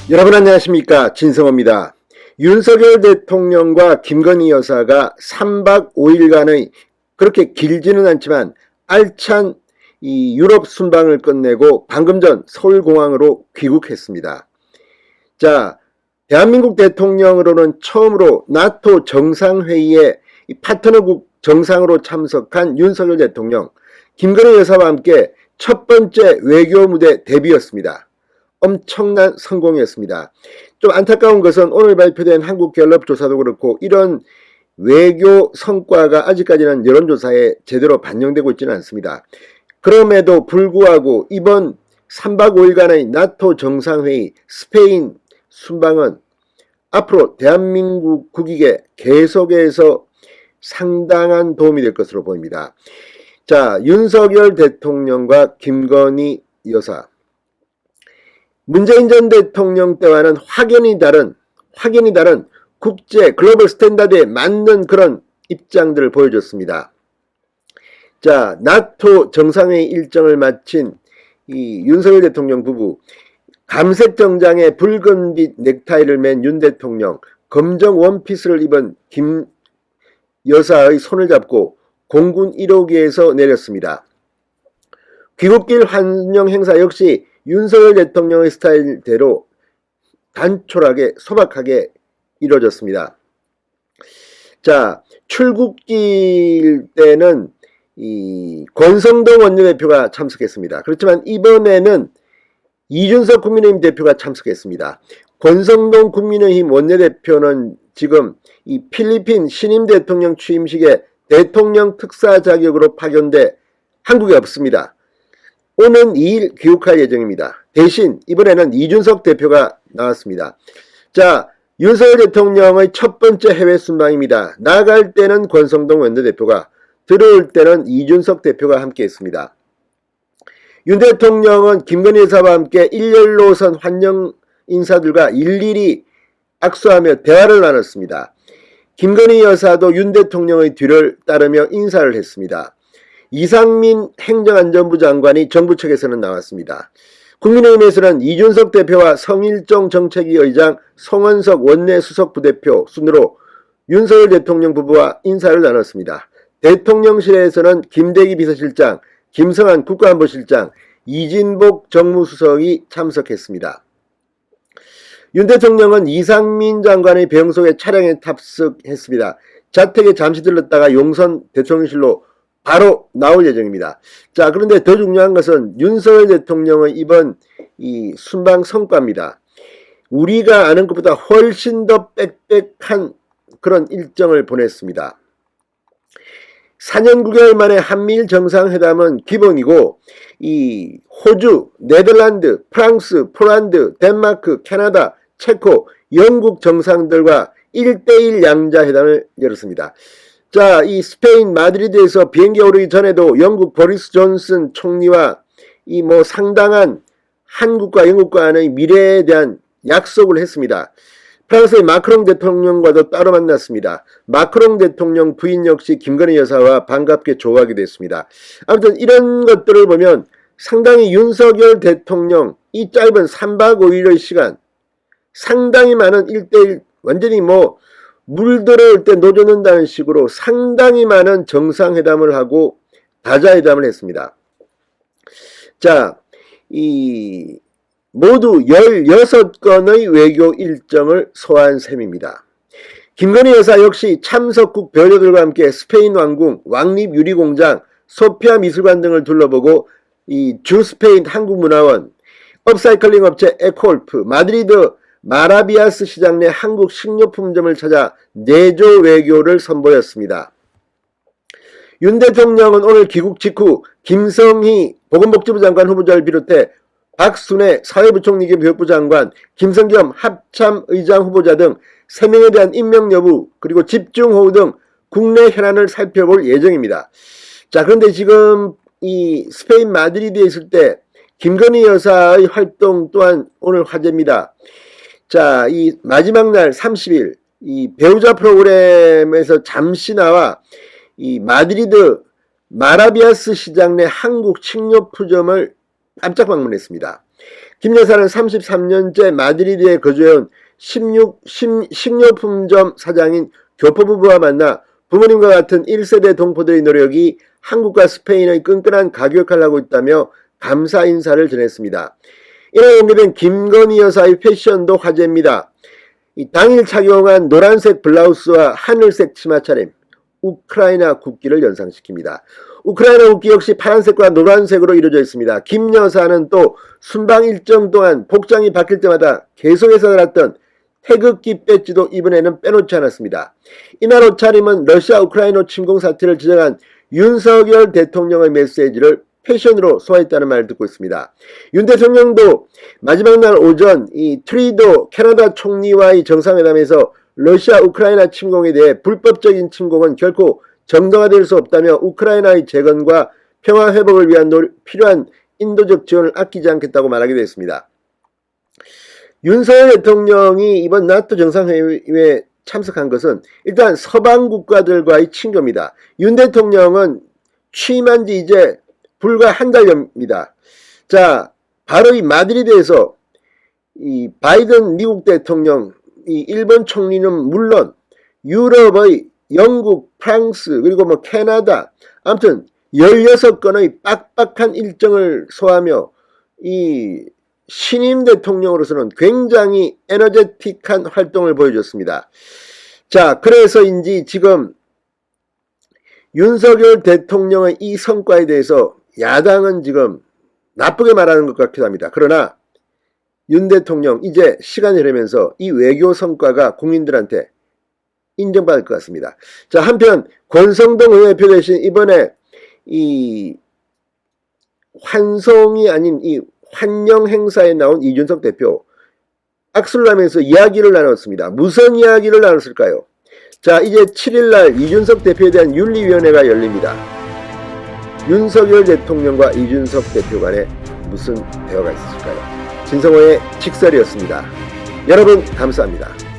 여러분 안녕하십니까, 진성호입니다. 윤석열 대통령과 김건희 여사가 3박 5일간의 그렇게 길지는 않지만 알찬 이 유럽 순방을 끝내고 방금 전 서울공항으로 귀국했습니다. 자, 대한민국 대통령으로는 처음으로 나토 정상회의에 파트너국 정상으로 참석한 윤석열 대통령, 김건희 여사와 함께 첫 번째 외교 무대 데뷔였습니다. 엄청난 성공이었습니다. 좀 안타까운 것은 오늘 발표된 한국갤럽 조사도 그렇고 이런 외교 성과가 아직까지는 여론조사에 제대로 반영되고 있지는 않습니다. 그럼에도 불구하고 이번 3박 5일간의 나토 정상회의 스페인 순방은 앞으로 대한민국 국익에 계속해서 상당한 도움이 될 것으로 보입니다. 자, 윤석열 대통령과 김건희 여사, 문재인 전 대통령 때와는 확연히 다른 국제 글로벌 스탠다드에 맞는 그런 입장들을 보여줬습니다. 자, 나토 정상회의 일정을 마친 이 윤석열 대통령 부부, 감색 정장에 붉은빛 넥타이를 맨 윤 대통령, 검정 원피스를 입은 김 여사의 손을 잡고 공군 1호기에서 내렸습니다. 귀국길 환영 행사 역시 윤석열 대통령의 스타일대로 단촐하게 소박하게 이루어졌습니다. 자, 출국길 때는 이 권성동 원내대표가 참석했습니다. 그렇지만 이번에는 이준석 국민의힘 대표가 참석했습니다. 권성동 국민의힘 원내대표는 지금 이 필리핀 신임 대통령 취임식에 대통령 특사 자격으로 파견돼 한국에 없습니다. 오는 2일 귀국할 예정입니다. 대신 이번에는 이준석 대표가 나왔습니다. 자, 윤석열 대통령의 첫 번째 해외 순방입니다. 나갈 때는 권성동 원내대표가, 들어올 때는 이준석 대표가 함께 했습니다. 윤 대통령은 김건희 여사와 함께 일렬로선 환영 인사들과 일일이 악수하며 대화를 나눴습니다. 김건희 여사도 윤 대통령의 뒤를 따르며 인사를 했습니다. 이상민 행정안전부 장관이 정부 측에서는 나왔습니다. 국민의힘에서는 이준석 대표와 성일종 정책위 의장, 송원석 원내수석 부대표 순으로 윤석열 대통령 부부와 인사를 나눴습니다. 대통령실에서는 김대기 비서실장, 김성한 국가안보실장, 이진복 정무수석이 참석했습니다. 윤 대통령은 이상민 장관의 병석에 차량에 탑승했습니다. 자택에 잠시 들렀다가 용선 대통령실로 바로 나올 예정입니다. 자, 그런데 더 중요한 것은 윤석열 대통령의 이번 이 순방 성과입니다. 우리가 아는 것보다 훨씬 더 빽빽한 그런 일정을 보냈습니다. 4년 9개월 만에 한미일 정상회담은 기본이고, 이 호주, 네덜란드, 프랑스, 폴란드, 덴마크, 캐나다, 체코, 영국 정상들과 1대1 양자회담을 열었습니다. 자, 이 스페인 마드리드에서 비행기 오르기 전에도 영국 보리스 존슨 총리와 이 상당한 한국과 영국 간의 미래에 대한 약속을 했습니다. 프랑스의 마크롱 대통령과도 따로 만났습니다. 마크롱 대통령 부인 역시 김건희 여사와 반갑게 조우하게 됐습니다. 아무튼 이런 것들을 보면 상당히 윤석열 대통령 이 짧은 3박 5일의 시간, 상당히 많은 1대1 완전히 물 들어올 때 노 젓는다는 식으로 상당히 많은 정상회담을 하고 다자회담을 했습니다. 자, 이 모두 16건의 외교 일정을 소화한 셈입니다. 김건희 여사 역시 참석국 배우들과 함께 스페인 왕궁, 왕립 유리공장, 소피아 미술관 등을 둘러보고 이 주스페인 한국문화원, 업사이클링 업체 에코올프, 마드리드 마라비아스 시장 내 한국 식료품점을 찾아 내조 외교를 선보였습니다. 윤 대통령은 오늘 귀국 직후 김성희 보건복지부 장관 후보자를 비롯해 박순애 사회부총리 겸 교육부 장관, 김성겸 합참의장 후보자 등 3명에 대한 임명 여부, 그리고 집중호우 등 국내 현안을 살펴볼 예정입니다. 자, 그런데 지금 이 스페인 마드리드에 있을 때 김건희 여사의 활동 또한 오늘 화제입니다. 자, 이 마지막 날 30일 이 배우자 프로그램에서 잠시 나와 이 마드리드 마라비아스 시장 내 한국 식료품점을 깜짝 방문했습니다. 김 여사는 33년째 마드리드에 거주해온 식료품점 사장인 교포부부와 만나 부모님과 같은 1세대 동포들의 노력이 한국과 스페인의 끈끈한 가교역할을 하고 있다며 감사 인사를 전했습니다. 이날 공개된 김건희 여사의 패션도 화제입니다. 당일 착용한 노란색 블라우스와 하늘색 치마 차림, 우크라이나 국기를 연상시킵니다. 우크라이나 국기 역시 파란색과 노란색으로 이루어져 있습니다. 김 여사는 또 순방 일정 동안 복장이 바뀔 때마다 계속해서 달았던 태극기 배지도 이번에는 빼놓지 않았습니다. 이날 옷차림은 러시아 우크라이나 침공 사태를 지적한 윤석열 대통령의 메시지를 패션으로 소화했다는 말을 듣고 있습니다. 윤 대통령도 마지막 날 오전 이 트리도 캐나다 총리와의 정상회담에서 러시아 우크라이나 침공에 대해 불법적인 침공은 결코 정당화될 수 없다며 우크라이나의 재건과 평화 회복을 위한 필요한 인도적 지원을 아끼지 않겠다고 말하기도 했습니다. 윤석열 대통령이 이번 나토 정상회의에 참석한 것은 일단 서방 국가들과의 친교입니다. 윤 대통령은 취임한 지 이제 불과 한 달 전입니다. 자, 바로 이 마드리드에서 이 바이든 미국 대통령, 이 일본 총리는 물론 유럽의 영국, 프랑스, 그리고 뭐 캐나다, 아무튼 16건의 빡빡한 일정을 소화하며 이 신임 대통령으로서는 굉장히 에너제틱한 활동을 보여줬습니다. 자, 그래서인지 지금 윤석열 대통령의 이 성과에 대해서 야당은 지금 나쁘게 말하는 것 같기도 합니다. 그러나 윤 대통령 이제 시간이 흐르면서 이 외교 성과가 국민들한테 인정받을 것 같습니다. 자, 한편 권성동 의원대표 대신 이번에 이 환송이 아닌 이 환영 행사에 나온 이준석 대표 악수를 하면서 이야기를 나눴습니다. 무슨 이야기를 나눴을까요? 자, 이제 7일날 이준석 대표에 대한 윤리위원회가 열립니다. 윤석열 대통령과 이준석 대표 간에 무슨 대화가 있을까요? 진성호의 직설이었습니다. 여러분 감사합니다.